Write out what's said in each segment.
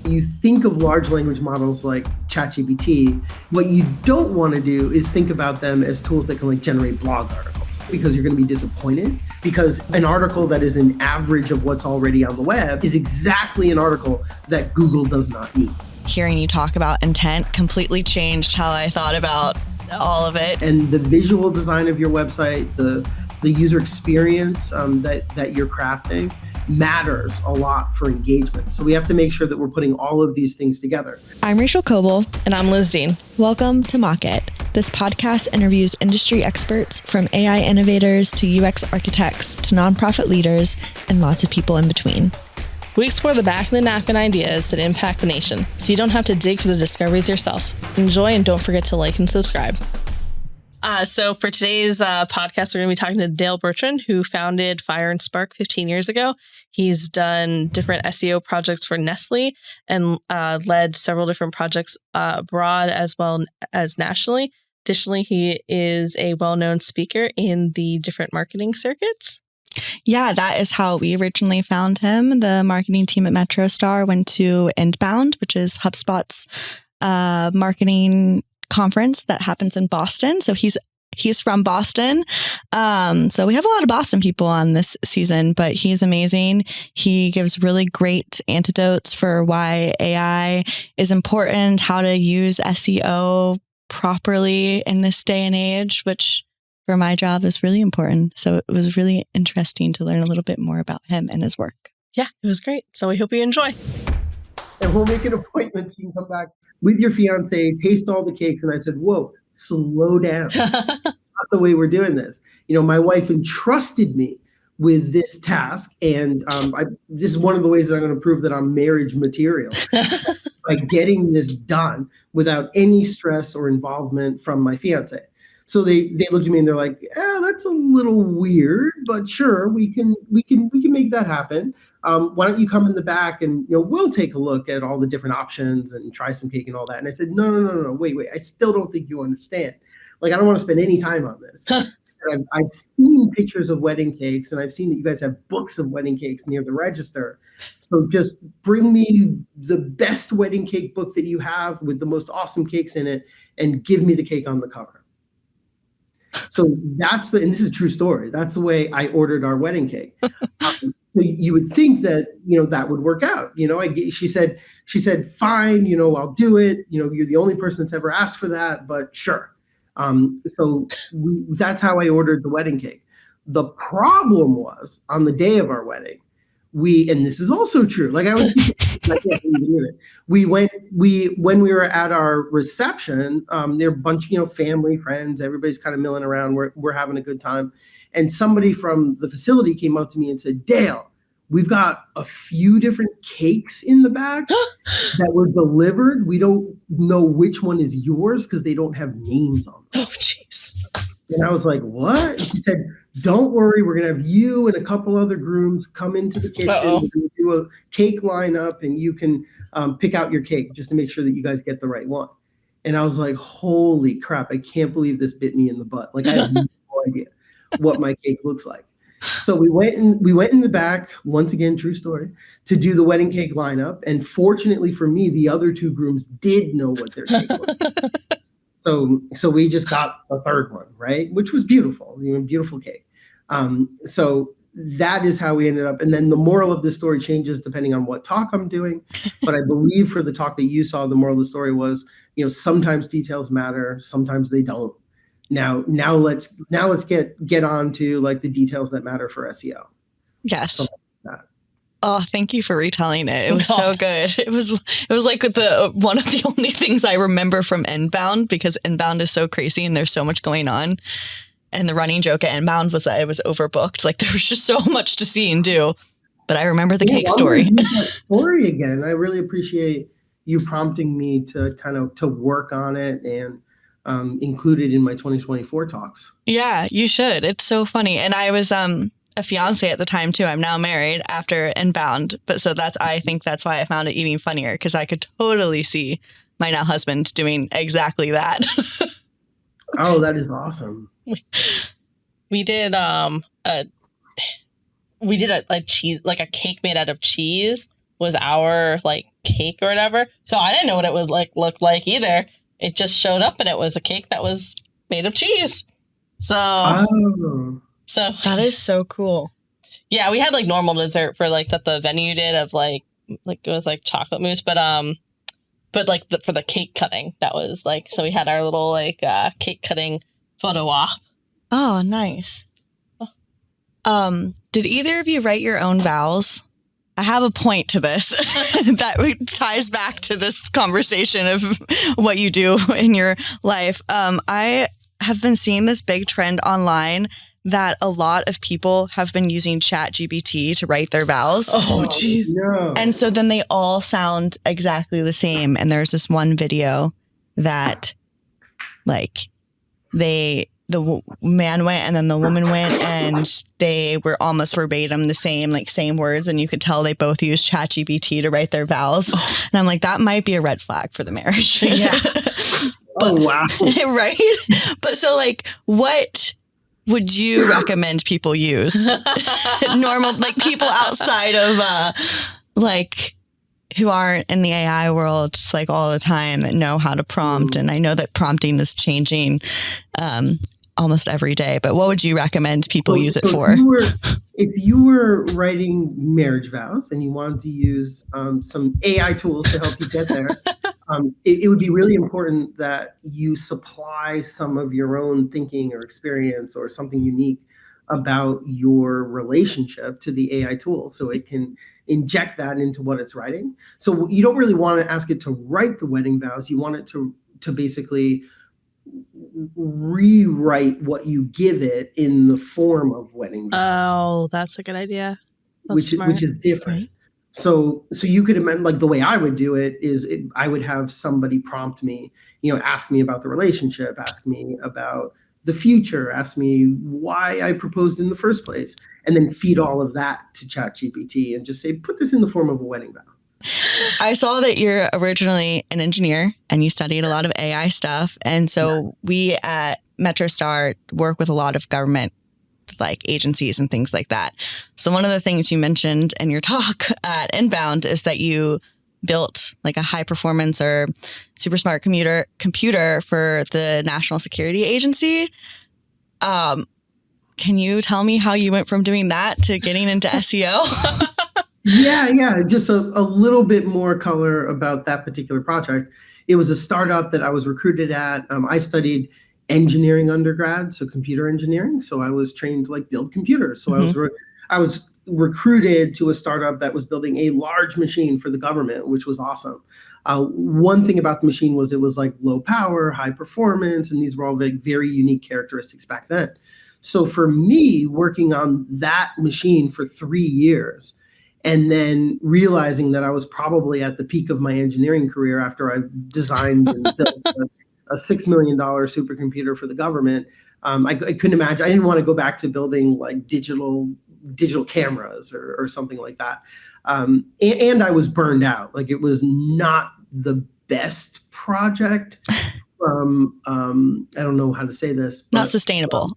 You think of large language models like ChatGPT. What you don't want to do is think about them as tools that can like generate blog articles, because you're going to be disappointed, because an article that is an average of what's already on the web is exactly an article that Google does not need. Hearing you talk about intent completely changed how I thought about all of it. And the visual design of your website, the user experience that you're crafting matters a lot for engagement. So we have to make sure that we're putting all of these things together. I'm Rachel Coble. And I'm Liz Dean. Welcome to Mock It. This podcast interviews industry experts from AI innovators to UX architects to nonprofit leaders and lots of people in between. We explore the back of the napkin ideas that impact the nation, so you don't have to dig for the discoveries yourself. Enjoy, and don't forget to like and subscribe. So for today's podcast, we're going to be talking to Dale Bertrand, who founded Fire&Spark 15 years ago. He's done different SEO projects for Nestle and led several different projects abroad as well as nationally. Additionally, he is a well-known speaker in the different marketing circuits. Yeah, that is how we originally found him. The marketing team at MetroStar went to Inbound, which is HubSpot's marketing conference that happens in Boston. So he's from Boston. So we have a lot of Boston people on this season, but he's amazing. He gives really great antidotes for why AI is important, how to use SEO properly in this day and age, which for my job is really important. So it was really interesting to learn a little bit more about him and his work. Yeah, it was great. So we hope you enjoy. And we'll make an appointment so you can come back with your fiance, taste all the cakes. And I said, whoa, slow down. That's not the way we're doing this. You know, my wife entrusted me with this task. And this is one of the ways that I'm going to prove that I'm marriage material by getting this done without any stress or involvement from my fiance. So they looked at me and they're like, that's a little weird, but sure, we can make that happen. Why don't you come in the back and we'll take a look at all the different options and try some cake and all that. And I said, no, wait, I still don't think you understand. Like, I don't want to spend any time on this. And I've seen pictures of wedding cakes, and I've seen that you guys have books of wedding cakes near the register. So just bring me the best wedding cake book that you have with the most awesome cakes in it, and give me the cake on the cover. So and this is a true story. That's the way I ordered our wedding cake. So you would think that, that would work out. She said, fine, I'll do it. You're the only person that's ever asked for that, but sure. So that's how I ordered the wedding cake. The problem was on the day of our wedding, and this is also true. Like I was, I can't believe it. When we were at our reception, there were a bunch, family, friends, everybody's kind of milling around. We're having a good time. And somebody from the facility came up to me and said, Dale, we've got a few different cakes in the back that were delivered. We don't know which one is yours because they don't have names on them. Oh, jeez. And I was like, what? And she said, don't worry. We're going to have you and a couple other grooms come into the kitchen. Uh-oh. We're going to do a cake lineup, and you can pick out your cake just to make sure that you guys get the right one. And I was like, holy crap. I can't believe this bit me in the butt. Like, I have no idea what my cake looks like. So we went in the back, once again, true story, to do the wedding cake lineup. And fortunately for me, the other two grooms did know what their cake was. So we just got the third one, right? Which was beautiful, beautiful cake. So that is how we ended up. And then the moral of this story changes depending on what talk I'm doing. But I believe for the talk that you saw, the moral of the story was, sometimes details matter, sometimes they don't. Now let's get on to like the details that matter for SEO. Yes. Like oh, thank you for retelling it. It was so good. It was like one of the only things I remember from Inbound, because Inbound is so crazy and there's so much going on. And the running joke at Inbound was that it was overbooked. Like there was just so much to see and do. But I remember the cake story. That story again. I really appreciate you prompting me to to work on it and include it in my 2024 talks. Yeah, you should. It's so funny. And I was a fiance at the time too. I'm now married after Inbound. But so I think that's why I found it even funnier, because I could totally see my now husband doing exactly that. Oh, that is awesome. We did a cheese, like a cake made out of cheese was our like cake or whatever. So I didn't know what it was like looked like either. It just showed up and it was a cake that was made of cheese. So that is so cool. Yeah, we had like normal dessert for like that the venue did of like it was like chocolate mousse, but like for the cake cutting, that was like, so we had our little like cake cutting photo op. Oh, nice. Did either of you write your own vows? I have a point to this that ties back to this conversation of what you do in your life. I have been seeing this big trend online that a lot of people have been using ChatGPT to write their vows. Oh, geez. No. And so then they all sound exactly the same. And there's this one video that like the man went and then the woman went and they were almost verbatim the same words. And you could tell they both used ChatGPT to write their vows. And I'm like, that might be a red flag for the marriage. Yeah. Oh, wow. Right? But so like, what would you recommend people use? Normal, like people outside of like who aren't in the AI world like all the time that know how to prompt. And I know that prompting is changing almost every day, but what would you recommend people use it for? If you were writing marriage vows and you wanted to use some AI tools to help you get there, it would be really important that you supply some of your own thinking or experience or something unique about your relationship to the AI tool so it can inject that into what it's writing. So you don't really want to ask it to write the wedding vows. You want it to basically rewrite what you give it in the form of wedding vows. Oh, that's a good idea. Which is different. Right? So you could imagine, like the way I would do it is I would have somebody prompt me, ask me about the relationship, ask me about the future, ask me why I proposed in the first place, and then feed all of that to ChatGPT and just say, put this in the form of a wedding vow. I saw that you're originally an engineer and you studied a lot of AI stuff. And so we at MetroStar work with a lot of government like agencies and things like that. So one of the things you mentioned in your talk at Inbound is that you built like a high performance or super smart computer for the National Security Agency. Can you tell me how you went from doing that to getting into SEO? Yeah. Just a little bit more color about that particular project. It was a startup that I was recruited at. I studied engineering undergrad, so computer engineering. So I was trained to like build computers. So I was recruited to a startup that was building a large machine for the government, which was awesome. One thing about the machine was it was like low power, high performance, and these were all very unique characteristics back then. So for me, working on that machine for 3 years, and then realizing that I was probably at the peak of my engineering career after I designed and built a $6 million supercomputer for the government, I couldn't imagine. I didn't want to go back to building like digital cameras or something like that. And I was burned out. Like it was not the best project. I don't know how to say this. But, not sustainable.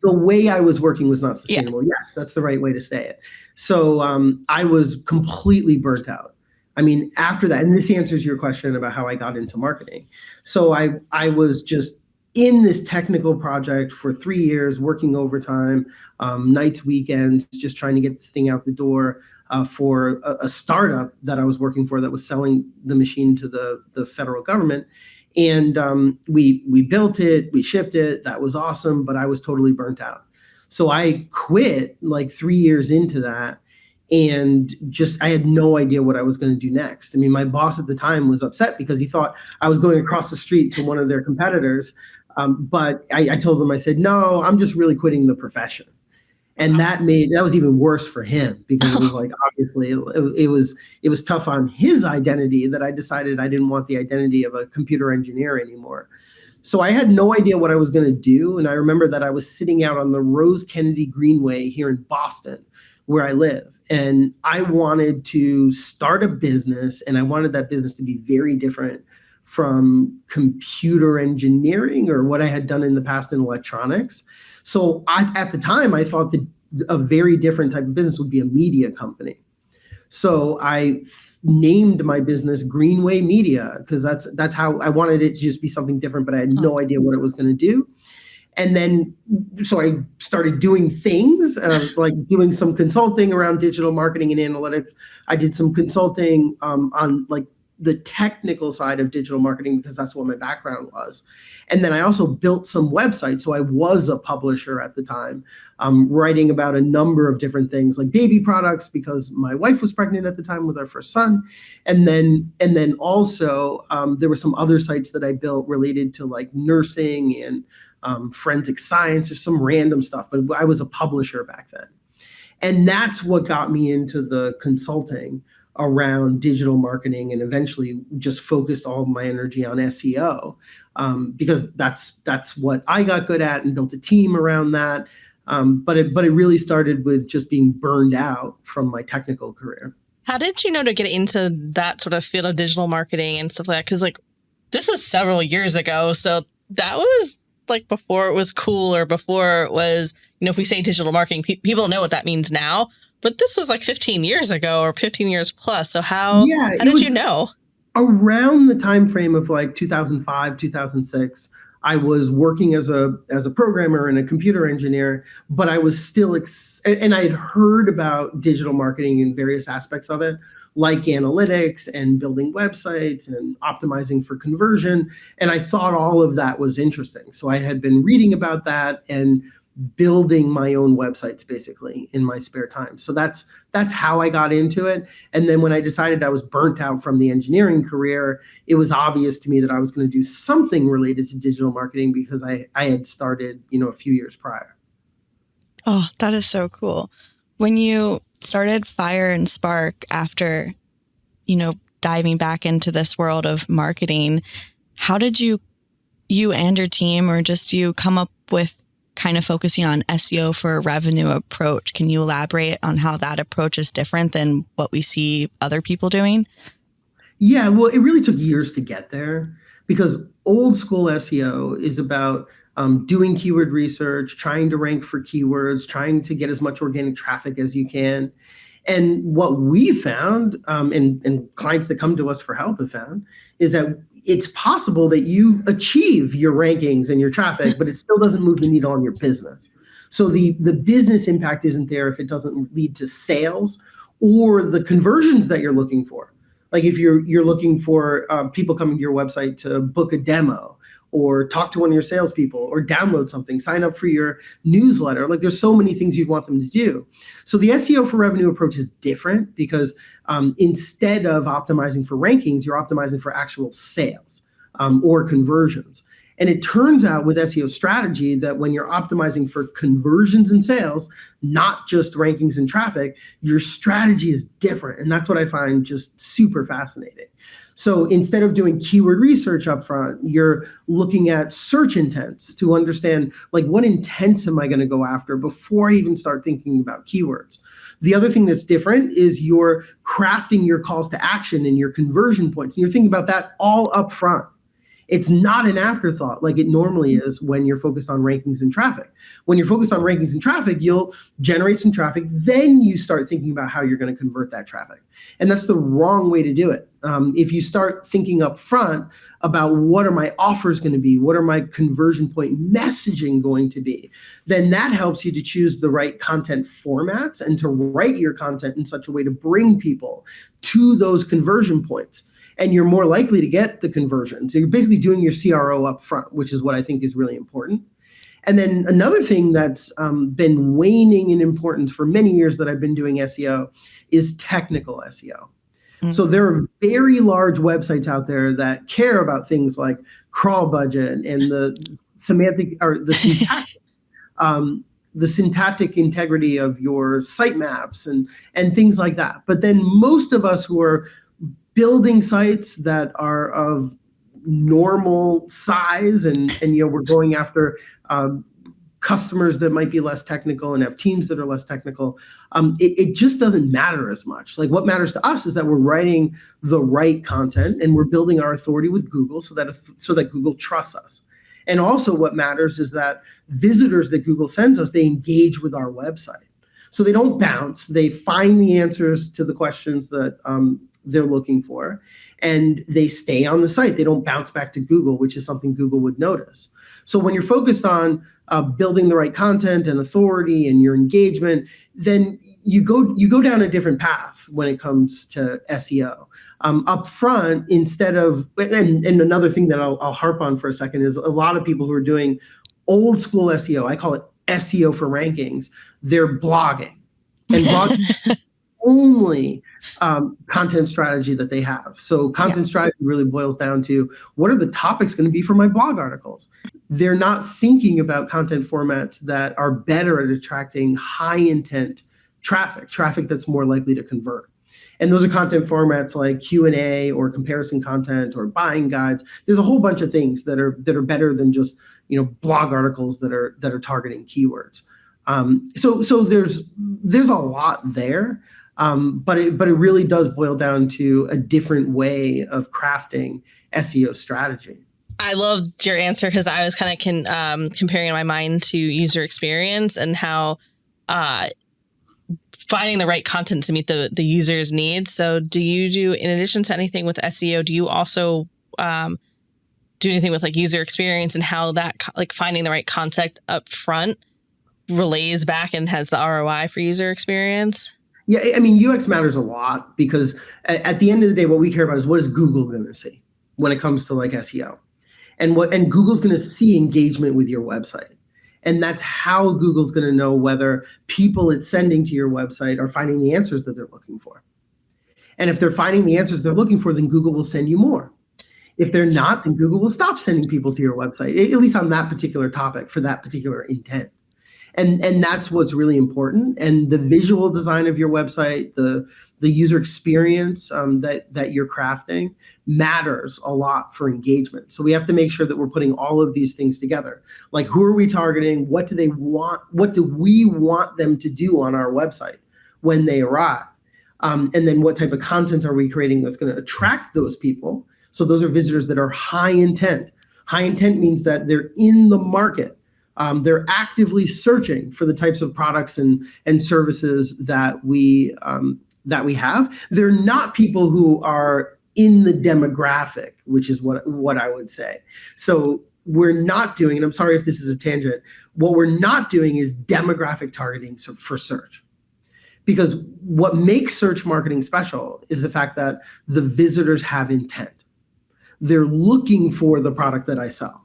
The way I was working was not sustainable. Yeah. Yes, that's the right way to say it. So I was completely burnt out. I mean, after that, and this answers your question about how I got into marketing. So I was just in this technical project for 3 years, working overtime, nights, weekends, just trying to get this thing out the door for a startup that I was working for that was selling the machine to the federal government. And we built it, we shipped it, that was awesome, but I was totally burnt out. So I quit like 3 years into that. And I had no idea what I was going to do next. I mean, my boss at the time was upset because he thought I was going across the street to one of their competitors. But I told him, I said, no, I'm just really quitting the profession. And that was even worse for him because it was like, obviously it was tough on his identity that I decided I didn't want the identity of a computer engineer anymore. So I had no idea what I was going to do. And I remember that I was sitting out on the Rose Kennedy Greenway here in Boston, where I live. And I wanted to start a business, and I wanted that business to be very different from computer engineering or what I had done in the past in electronics. So at the time, I thought that a very different type of business would be a media company. So I named my business Greenway Media because that's how I wanted it to just be something different, but I had no idea what it was going to do. And then, so I started doing things like doing some consulting around digital marketing and analytics. I did some consulting on like the technical side of digital marketing because that's what my background was. And then I also built some websites. So I was a publisher at the time, writing about a number of different things like baby products because my wife was pregnant at the time with our first son. And then also there were some other sites that I built related to like nursing and forensic science or some random stuff, but I was a publisher back then. And that's what got me into the consulting around digital marketing and eventually just focused all of my energy on SEO because that's what I got good at and built a team around that. But it really started with just being burned out from my technical career. How did you know to get into that sort of field of digital marketing and stuff like that? Because like this is several years ago. So that was like before it was cool or before it was, if we say digital marketing, people know what that means now. But this is like 15 years ago or 15 years plus. So how did you know? Around the time frame of like 2005, 2006, I was working as a programmer and a computer engineer, but I was still, and I had heard about digital marketing in various aspects of it, like analytics and building websites and optimizing for conversion. And I thought all of that was interesting. So I had been reading about that and building my own websites basically in my spare time. So that's how I got into it. And then when I decided I was burnt out from the engineering career, it was obvious to me that I was going to do something related to digital marketing because I had started, a few years prior. Oh, that is so cool. When you started Fire&Spark after, diving back into this world of marketing, how did you and your team or just you come up with kind of focusing on SEO for a revenue approach? Can you elaborate on how that approach is different than what we see other people doing? Yeah, well, it really took years to get there because old school SEO is about doing keyword research, trying to rank for keywords, trying to get as much organic traffic as you can. And what we found, and clients that come to us for help have found, is that it's possible that you achieve your rankings and your traffic, but it still doesn't move the needle on your business. So the business impact isn't there if it doesn't lead to sales or the conversions that you're looking for. Like if you're looking for people coming to your website to book a demo or talk to one of your salespeople or download something, sign up for your newsletter. Like there's so many things you'd want them to do. So the SEO for revenue approach is different because instead of optimizing for rankings, you're optimizing for actual sales or conversions. And it turns out with SEO strategy that when you're optimizing for conversions and sales, not just rankings and traffic, your strategy is different. And that's what I find just super fascinating. So instead of doing keyword research up front, you're looking at search intents to understand like what intents am I going to go after before I even start thinking about keywords. The other thing that's different is you're crafting your calls to action and your conversion points. And you're thinking about that all up front. It's not an afterthought like it normally is when you're focused on rankings and traffic. When you're focused on rankings and traffic, you'll generate some traffic, then you start thinking about how you're going to convert that traffic. And that's the wrong way to do it. If you start thinking up front about what are my offers going to be, what are my conversion point messaging going to be, then that helps you to choose the right content formats and to write your content in such a way to bring people to those conversion points. And you're more likely to get the conversion. So you're basically doing your CRO up front, which is what I think is really important. And then another thing that's been waning in importance for many years that I've been doing SEO is technical SEO. So there are very large websites out there that care about things like crawl budget and the semantic or the syntactic integrity of your sitemaps and things like that. But then most of us who are building sites that are of normal size and we're going after customers that might be less technical and have teams that are less technical, it just doesn't matter as much. Like what matters to us is that we're writing the right content and we're building our authority with Google so that Google trusts us. And also what matters is that visitors that Google sends us, they engage with our website. So they don't bounce. They find the answers to the questions that they're looking for, and they stay on the site. They don't bounce back to Google, which is something Google would notice. So when you're focused on building the right content and authority and your engagement, then you go down a different path when it comes to SEO. Up front, instead of, and another thing that I'll harp on for a second is a lot of people who are doing old school SEO, I call it SEO for rankings, they're blogging. And blogging only content strategy that they have. So content strategy really boils down to, what are the topics going to be for my blog articles? They're not thinking about content formats that are better at attracting high intent traffic that's more likely to convert. And those are content formats like Q&A or comparison content or buying guides. There's a whole bunch of things that are better than just blog articles that are targeting keywords. So there's a lot there. But it really does boil down to a different way of crafting SEO strategy. I loved your answer because I was kind of comparing in my mind to user experience and how finding the right content to meet the user's needs. So do you do, in addition to anything with SEO, do you also do anything with like user experience and how that like finding the right content up front relays back and has the ROI for user experience? Yeah, I mean, UX matters a lot because at the end of the day, what we care about is what is Google going to see when it comes to like SEO, and Google's going to see engagement with your website, and that's how Google's going to know whether people it's sending to your website are finding the answers that they're looking for. And if they're finding the answers they're looking for, then Google will send you more. If they're not, then Google will stop sending people to your website, at least on that particular topic for that particular intent. And that's what's really important. And the visual design of your website, the user experience that you're crafting matters a lot for engagement. So we have to make sure that we're putting all of these things together. Like, who are we targeting? What do they want? What do we want them to do on our website when they arrive? And then what type of content are we creating that's going to attract those people? So those are visitors that are high intent. High intent means that they're in the market. They're actively searching for the types of products and services that we have. They're not people who are in the demographic, which is what I would say. So we're not doing, and I'm sorry if this is a tangent, what we're not doing is demographic targeting for search. Because what makes search marketing special is the fact that the visitors have intent. They're looking for the product that I sell.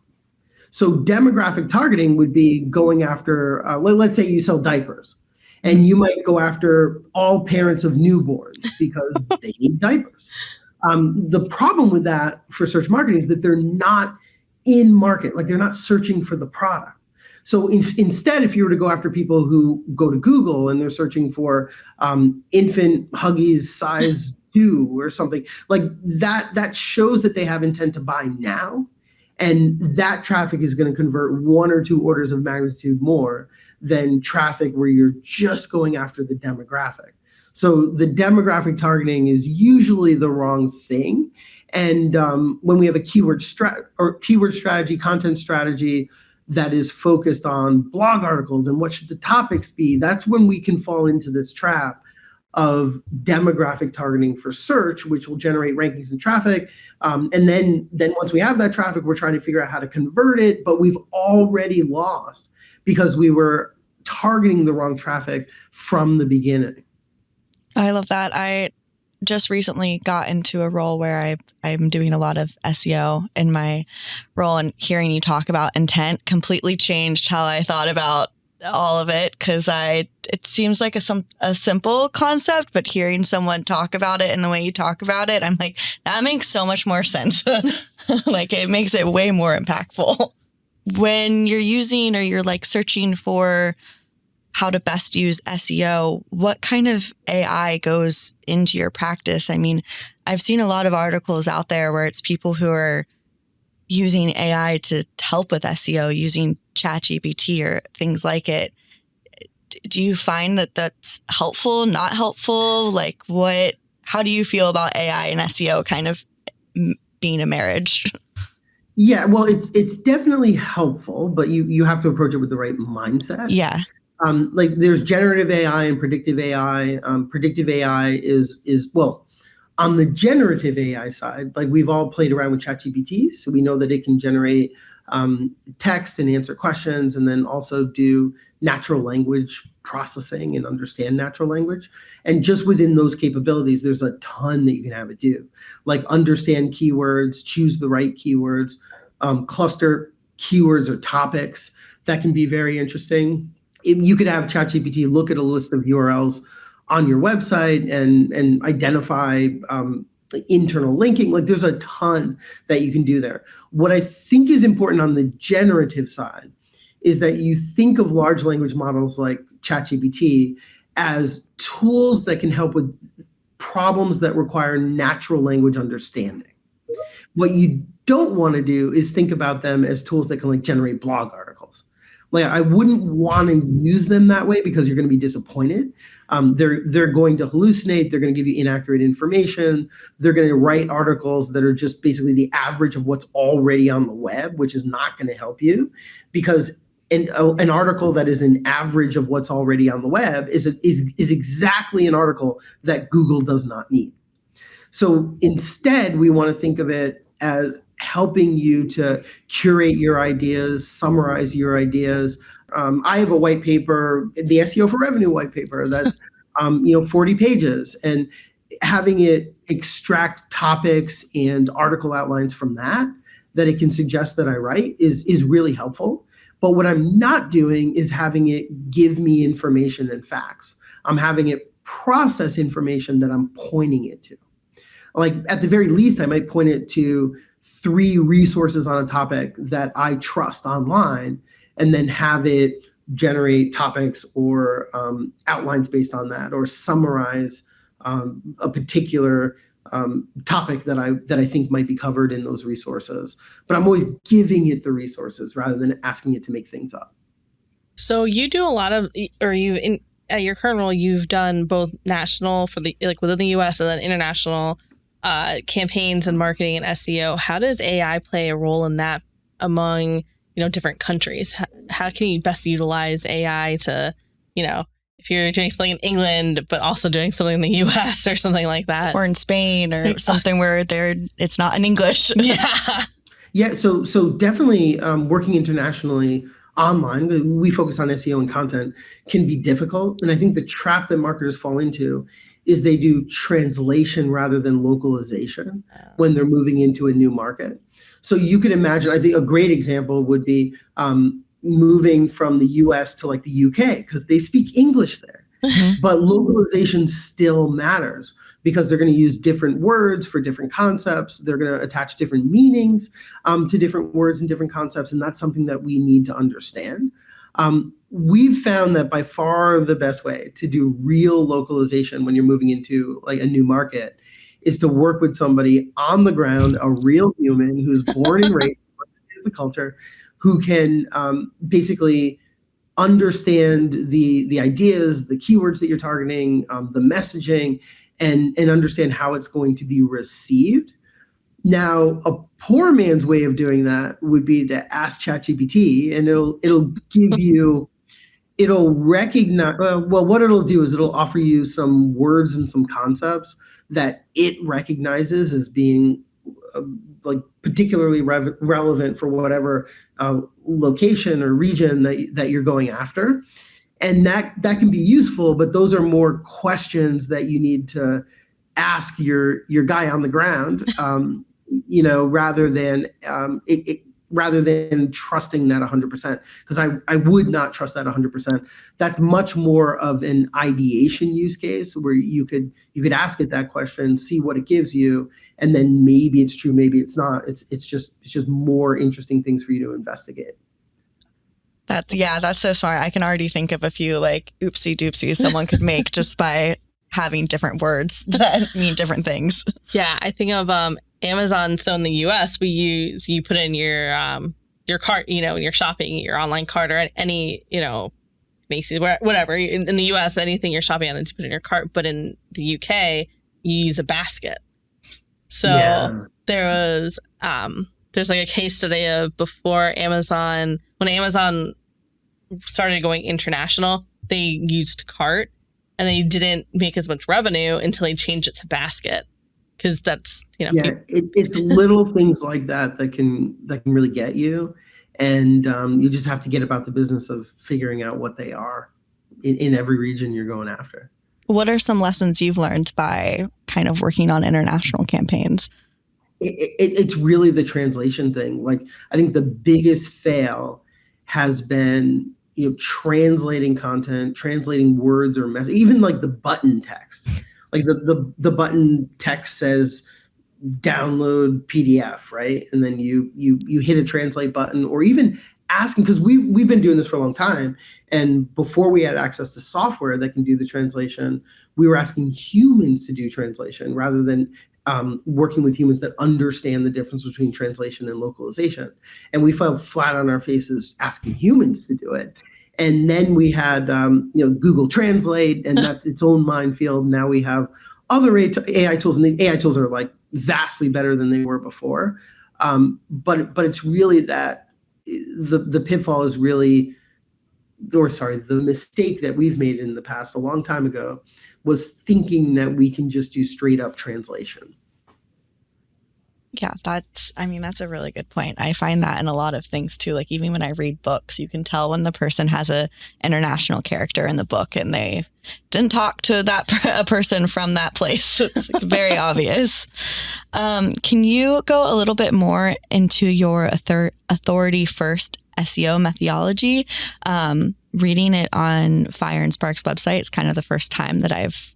So demographic targeting would be going after, let's say you sell diapers, and you might go after all parents of newborns because they need diapers. The problem with that for search marketing is that they're not in market, like they're not searching for the product. So instead, if you were to go after people who go to Google and they're searching for infant Huggies size 2 or something, like that shows that they have intent to buy now. And that traffic is going to convert 1 or 2 orders of magnitude more than traffic where you're just going after the demographic. So the demographic targeting is usually the wrong thing. And when we have a keyword strategy, content strategy that is focused on blog articles and what should the topics be, that's when we can fall into this trap of demographic targeting for search, which will generate rankings and traffic. And then once we have that traffic, we're trying to figure out how to convert it, but we've already lost because we were targeting the wrong traffic from the beginning. I love that. I just recently got into a role where I'm doing a lot of SEO in my role, and hearing you talk about intent completely changed how I thought about all of it, because it seems like a simple concept, but hearing someone talk about it and the way you talk about it, I'm like, that makes so much more sense. Like, it makes it way more impactful. When you're using or you're like searching for how to best use SEO, what kind of AI goes into your practice? I mean, I've seen a lot of articles out there where it's people who are using AI to help with SEO, using ChatGPT or things like it. Do you find that that's helpful, not helpful? Like, how do you feel about AI and SEO kind of being a marriage? Yeah, well, it's definitely helpful, but you have to approach it with the right mindset. Yeah. Like there's generative AI and predictive AI. Predictive AI is well, on the generative AI side, like we've all played around with ChatGPT, so we know that it can generate text and answer questions, and then also do natural language processing and understand natural language. And just within those capabilities, there's a ton that you can have it do, like understand keywords, choose the right keywords, cluster keywords or topics. That can be very interesting. You could have ChatGPT look at a list of URLs on your website and identify internal linking. Like there's a ton that you can do there. What I think is important on the generative side is that you think of large language models like ChatGPT as tools that can help with problems that require natural language understanding. What you don't want to do is think about them as tools that can like generate blog articles. Like I wouldn't want to use them that way because you're going to be disappointed. They're going to hallucinate. They're going to give you inaccurate information. They're going to write articles that are just basically the average of what's already on the web, which is not going to help you, because an article that is an average of what's already on the web is exactly an article that Google does not need. So instead, we want to think of it as helping you to curate your ideas, summarize your ideas. I have a white paper, the SEO for Revenue white paper, that's 40 pages, and having it extract topics and article outlines from that it can suggest that I write is really helpful. But what I'm not doing is having it give me information and facts. I'm having it process information that I'm pointing it to. Like at the very least, I might point it to 3 resources on a topic that I trust online, and then have it generate topics or outlines based on that, or summarize a particular topic that I think might be covered in those resources. But I'm always giving it the resources rather than asking it to make things up. So you do a lot of, or at your current role, you've done both national for the within the U.S. and then international campaigns and marketing and SEO. How does AI play a role in that among different countries? How can you best utilize AI to if you're doing something in England but also doing something in the US or something like that, or in Spain or something where it's not in English? Yeah. So definitely working internationally online, we focus on SEO and content, can be difficult. And I think the trap that marketers fall into is they do translation rather than localization when they're moving into a new market. So you could imagine, I think a great example would be moving from the US to like the UK, because they speak English there. But localization still matters because they're going to use different words for different concepts. They're going to attach different meanings to different words and different concepts. And that's something that we need to understand. We've found that by far the best way to do real localization when you're moving into like a new market is to work with somebody on the ground, a real human who's born and raised in the culture, who can basically understand the ideas, the keywords that you're targeting, the messaging, and understand how it's going to be received. Now, a poor man's way of doing that would be to ask ChatGPT, and it'll give you, it'll recognize, well, what it'll do is it'll offer you some words and some concepts that it recognizes as being like particularly relevant for whatever location or region that you're going after. And that can be useful, but those are more questions that you need to ask your guy on the ground, rather than trusting that 100%, because I would not trust that 100%. That's much more of an ideation use case where you could ask it that question, see what it gives you, and then maybe it's true, maybe it's not. It's just more interesting things for you to investigate. That's so smart. I can already think of a few like oopsie doopsies someone could make just by having different words that mean different things. Yeah, I think of Amazon. So in the US, you put in your cart, when you're shopping, your online cart, or any, Macy's, whatever. In the US, anything you're shopping on, you put in your cart. But in the UK, you use a basket. So there's like a case study of before Amazon, when Amazon started going international, they used cart and they didn't make as much revenue until they changed it to basket. Because that's, it's little things like that can really get you. And you just have to get about the business of figuring out what they are in every region you're going after. What are some lessons you've learned by kind of working on international campaigns? It's really the translation thing. Like, I think the biggest fail has been, translating content, translating words or message, even like the button text. Like the button text says download PDF, right? And then you hit a translate button, or even asking, because we've been doing this for a long time, and before we had access to software that can do the translation, we were asking humans to do translation rather than working with humans that understand the difference between translation and localization. And we fell flat on our faces asking humans to do it. And then we had Google Translate, and that's its own minefield. Now we have other AI tools, and the AI tools are like vastly better than they were before. But it's really that the pitfall is really, the mistake that we've made in the past a long time ago was thinking that we can just do straight up translation. Yeah, that's a really good point. I find that in a lot of things too. Like, even when I read books, you can tell when the person has a international character in the book and they didn't talk to a person from that place. It's like very obvious. Can you go a little bit more into your authority first SEO methodology? Reading it on Fire&Spark's website, it's kind of the first time that I've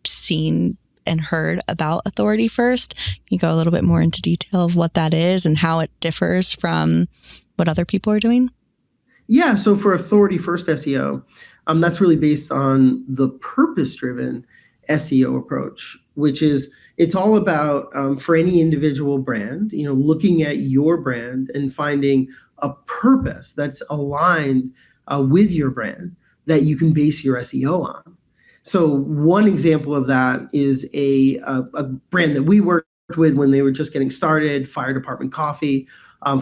seen and heard about authority first. Can you go a little bit more into detail of what that is and how it differs from what other people are doing? Yeah, so for authority first SEO, that's really based on the purpose-driven SEO approach, which is, it's all about, for any individual brand, looking at your brand and finding a purpose that's aligned with your brand that you can base your SEO on. So one example of that is a brand that we worked with when they were just getting started, Fire Department Coffee.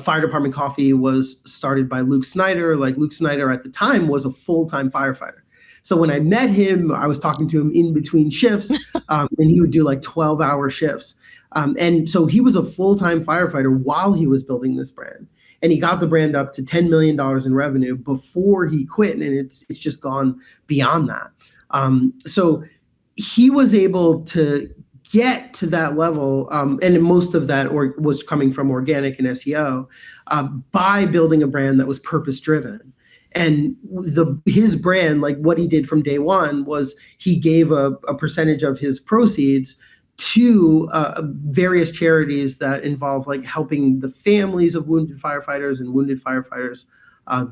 Fire Department Coffee was started by Luke Snyder. Like, Luke Snyder at the time was a full-time firefighter. So when I met him, I was talking to him in between shifts, and he would do like 12-hour shifts. And so he was a full-time firefighter while he was building this brand. And he got the brand up to $10 million in revenue before he quit, and it's just gone beyond that. So he was able to get to that level, and most of that was coming from organic and SEO, by building a brand that was purpose-driven. And his brand, like what he did from day one, was he gave a percentage of his proceeds to various charities that involve like helping the families of wounded firefighters and wounded firefighters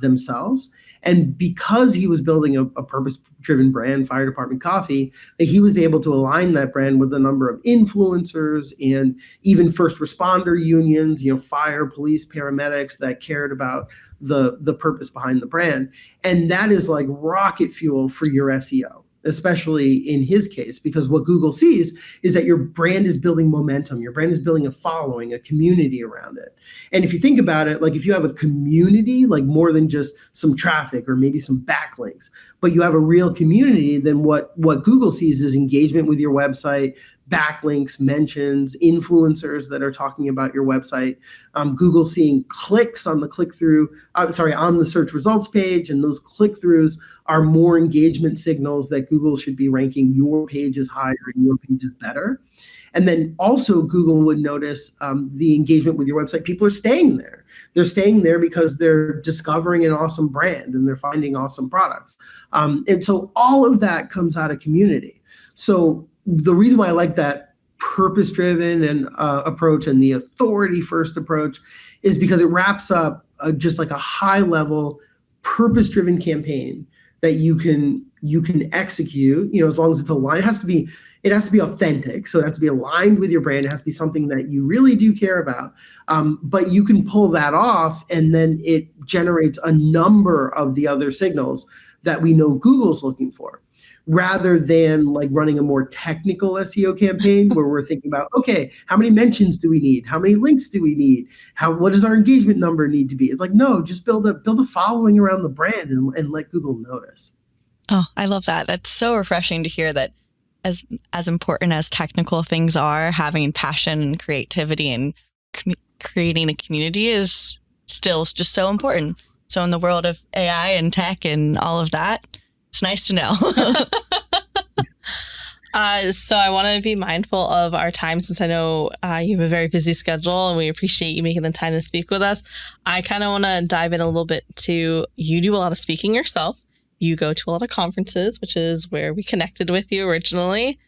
themselves. And because he was building a purpose-driven brand, Fire Department Coffee, he was able to align that brand with a number of influencers and even first responder unions, fire, police, paramedics that cared about the purpose behind the brand. And that is like rocket fuel for your SEO, especially in his case, because what Google sees is that your brand is building momentum. Your brand is building a following, a community around it. And if you think about it, like if you have a community, like more than just some traffic or maybe some backlinks, but you have a real community, then what Google sees is engagement with your website, backlinks, mentions, influencers that are talking about your website. Google seeing clicks on the click-through, on the search results page, and those click-throughs are more engagement signals that Google should be ranking your pages higher and your pages better. And then also Google would notice the engagement with your website. People are staying there. They're staying there because they're discovering an awesome brand and they're finding awesome products. And so all of that comes out of community. So the reason why I like that purpose-driven and approach and the authority-first approach is because it wraps up just like a high-level purpose-driven campaign that you can execute, as long as it's aligned. It has to be authentic. So it has to be aligned with your brand. It has to be something that you really do care about. But you can pull that off, and then it generates a number of the other signals that we know Google's looking for, rather than like running a more technical SEO campaign where we're thinking about, okay, how many mentions do we need? How many links do we need? What does our engagement number need to be? It's like, no, just build a following around the brand and let Google notice. Oh, I love that. That's so refreshing to hear that as important as technical things are, having passion and creativity and creating a community is still just so important. So in the world of AI and tech and all of that, it's nice to know. So I want to be mindful of our time since I know you have a very busy schedule and we appreciate you making the time to speak with us. I kind of want to dive in a little bit to, you do a lot of speaking yourself. You go to a lot of conferences, which is where we connected with you originally.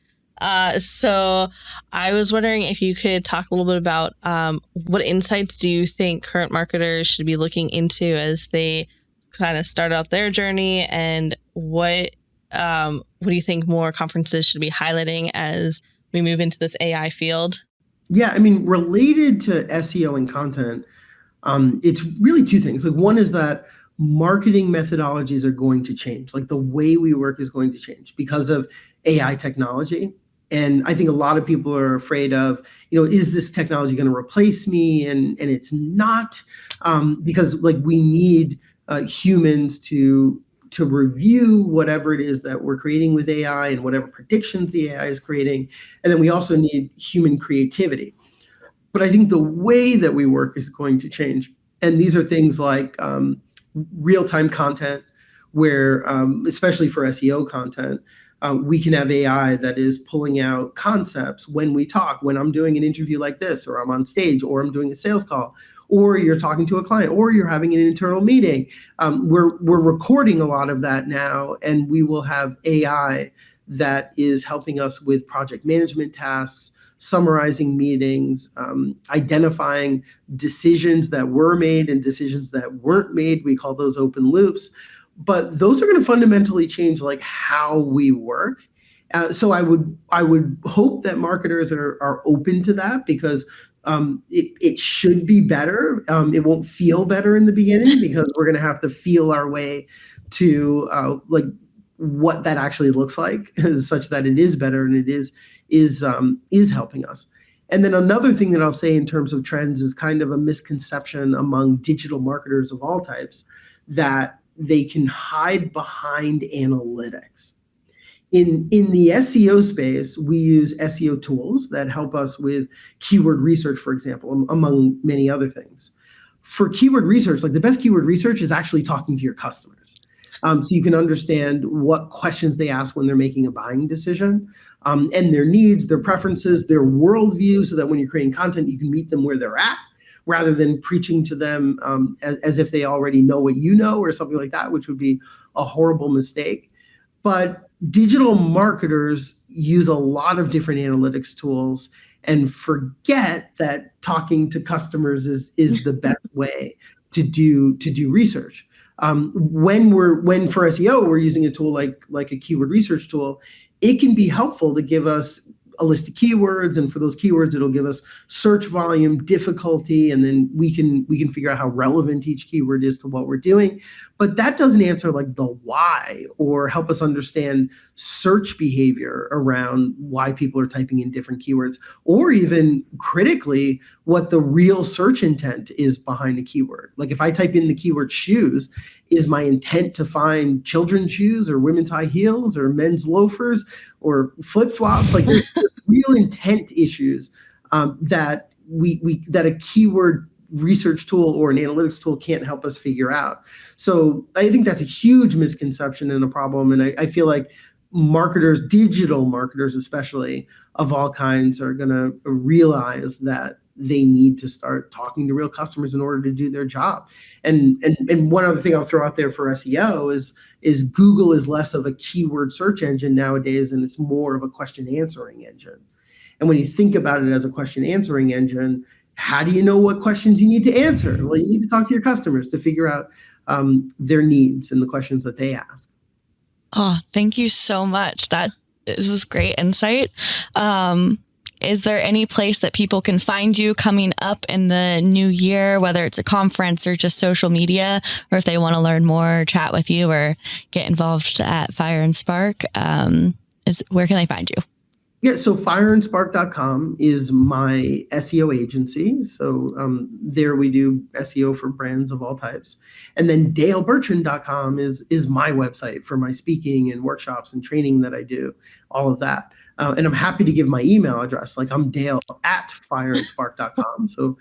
So I was wondering if you could talk a little bit about what insights do you think current marketers should be looking into as they kind of start out their journey, and what do you think more conferences should be highlighting as we move into this AI field? Yeah, I mean, related to SEO and content, it's really two things. Like, one is that marketing methodologies are going to change. Like, the way we work is going to change because of AI technology. And I think a lot of people are afraid of, is this technology going to replace me? And it's not, because like we need humans to review whatever it is that we're creating with AI and whatever predictions the AI is creating. And then we also need human creativity. But I think the way that we work is going to change. And these are things like real-time content, where, especially for SEO content, we can have AI that is pulling out concepts when we talk, when I'm doing an interview like this, or I'm on stage, or I'm doing a sales call, or you're talking to a client, or you're having an internal meeting. We're recording a lot of that now, and we will have AI that is helping us with project management tasks, summarizing meetings, identifying decisions that were made and decisions that weren't made. We call those open loops. But those are going to fundamentally change like how we work. So I would hope that marketers are open to that, because it should be better. It won't feel better in the beginning because we're going to have to feel our way to like what that actually looks like, such that it is better and it is helping us. And then another thing that I'll say in terms of trends is kind of a misconception among digital marketers of all types, that they can hide behind analytics. In the SEO space, we use SEO tools that help us with keyword research, for example, among many other things. For keyword research, like the best keyword research is actually talking to your customers. So you can understand what questions they ask when they're making a buying decision, and their needs, their preferences, their worldview, so that when you're creating content, you can meet them where they're at, rather than preaching to them as if they already know what you know, or something like that, which would be a horrible mistake. But digital marketers use a lot of different analytics tools and forget that talking to customers is the best way to do research. When for SEO, we're using a tool like a keyword research tool, it can be helpful to give us a list of keywords, and for those keywords, it'll give us search volume, difficulty, and then we can figure out how relevant each keyword is to what we're doing. But that doesn't answer like the why, or help us understand search behavior around why people are typing in different keywords, or even critically what the real search intent is behind a keyword. Like if I type in the keyword shoes, is my intent to find children's shoes, or women's high heels, or men's loafers, or flip-flops? Like there's real intent issues that that a keyword research tool or an analytics tool can't help us figure out. So I think that's a huge misconception and a problem. And I feel like marketers, digital marketers especially, of all kinds, are going to realize that they need to start talking to real customers in order to do their job. And one other thing I'll throw out there for SEO is Google is less of a keyword search engine nowadays, and it's more of a question answering engine. And when you think about it as a question answering engine, how do you know what questions you need to answer? Well, you need to talk to your customers to figure out their needs and the questions that they ask. Oh, thank you so much. It was great insight. is there any place that people can find you coming up in the new year, whether it's a conference or just social media, or if they want to learn more, chat with you, or get involved at Fire&Spark, where can they find you? Yeah, so fireandspark.com is my SEO agency. So there we do SEO for brands of all types. And then dalebertrand.com is my website for my speaking and workshops and training that I do, all of that. And I'm happy to give my email address. Like I'm dale@fireandspark.com. So,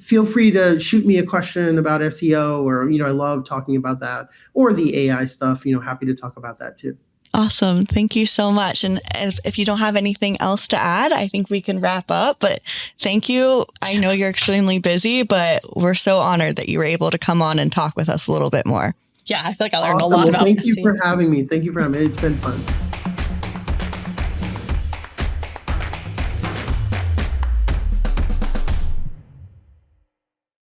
feel free to shoot me a question about SEO, or, I love talking about that, or the AI stuff, happy to talk about that too. Awesome. Thank you so much. And if you don't have anything else to add, I think we can wrap up. But thank you. I know you're extremely busy, but we're so honored that you were able to come on and talk with us a little bit more. Yeah, I feel like I learned a lot about Thank you for having me. Thank you for having me. It's been fun.